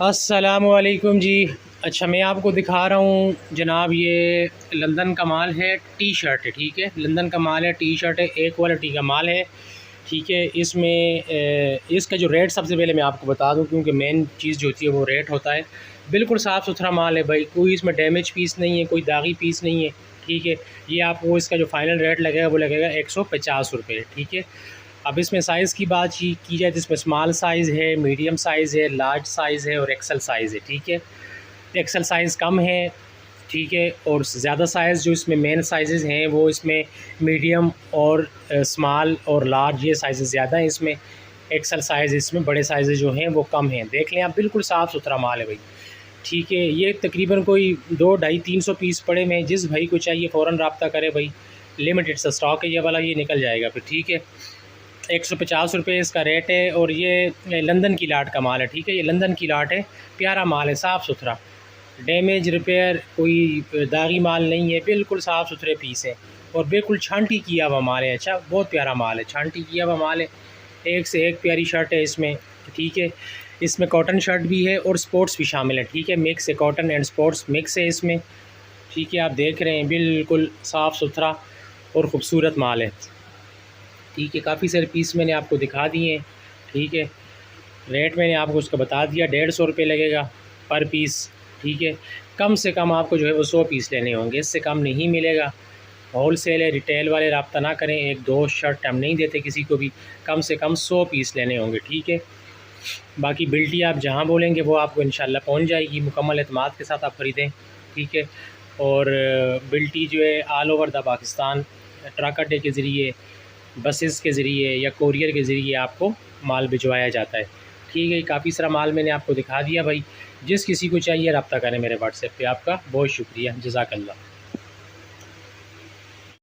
अस्सलामुअलैकुम जी। अच्छा, मैं आपको दिखा रहा हूँ जनाब, ये लंदन का माल है, टी शर्ट है। ठीक है, लंदन का माल है, टी शर्ट है, ए क्वालिटी का माल है। ठीक है, इसमें इसका जो रेट सबसे पहले मैं आपको बता दूँ, क्योंकि मेन चीज़ जो होती है वो रेट होता है। बिल्कुल साफ़ सुथरा माल है भाई, कोई इसमें डैमेज पीस नहीं है, कोई दागी पीस नहीं है। ठीक है, ये आपको इसका जो फ़ाइनल रेट लगेगा वो लगेगा 150 रुपये। ठीक है, अब इसमें साइज़ की बात की जाए तो इसमें स्मॉल साइज़ है, मीडियम साइज़ है, लार्ज साइज़ है और एक्सल साइज़ है। ठीक है, एक्सल साइज़ कम है। ठीक है, और ज़्यादा साइज़ जो इसमें मेन साइज़ हैं वो इसमें मीडियम और स्मॉल और लार्ज, ये साइज़ ज़्यादा हैं इसमें। एक्सल साइज़ इसमें बड़े साइज़ जो हैं वो कम हैं। देख लें आप, बिल्कुल साफ़ सुथरा माल है भाई। ठीक है, ये तकरीबन कोई 200-250-300 पीस पड़े में, जिस भाई को चाहिए फ़ौरन रब्ता करे भाई, लिमिटेड सा स्टॉक है ये वाला, ये निकल जाएगा फिर। ठीक है, 150 रुपये इसका रेट है और ये लंदन की लाट का माल है। ठीक है, ये लंदन की लाट है, प्यारा माल है, साफ़ सुथरा, डैमेज रिपेयर कोई दागी माल नहीं है, बिल्कुल साफ़ सुथरे पीस हैं और बिल्कुल छांटी किया हुआ माल है। अच्छा, बहुत प्यारा माल है, छांटी किया हुआ माल है, एक से एक प्यारी शर्ट है इसमें। ठीक है, इसमें कॉटन शर्ट भी है और स्पोर्ट्स भी शामिल है। ठीक है, मिक्स है, कॉटन एंड स्पोर्ट्स मिक्स है इसमें। ठीक है, आप देख रहे हैं, बिल्कुल साफ़ सुथरा और ख़ूबसूरत माल है। ठीक है, काफ़ी सारे पीस मैंने आपको दिखा दिए हैं। ठीक है, रेट मैंने आपको उसका बता दिया, 150 रुपये लगेगा पर पीस। ठीक है, कम से कम आपको जो है वो 100 पीस लेने होंगे, इससे कम नहीं मिलेगा। होल सेल है, रिटेल वाले रब्ता ना करें, एक दो शर्ट हम नहीं देते किसी को भी, कम से कम 100 पीस लेने होंगे। ठीक है, बाकी बिल्टी आप जहाँ बोलेंगे वो आपको इंशाल्लाह पहुँच जाएगी, मुकम्मल एतमाद के साथ आप ख़रीदें। ठीक है, और बिल्टी जो है all over the Pakistan truck अड्डे के ज़रिए, बसेस के ज़रिए या कोरियर के ज़रिए आपको माल भिजवाया जाता है। ठीक है, काफ़ी सारा माल मैंने आपको दिखा दिया भाई, जिस किसी को चाहिए रब्ता करें मेरे व्हाट्सएप पे। आपका बहुत शुक्रिया, जज़ाकल्लाह।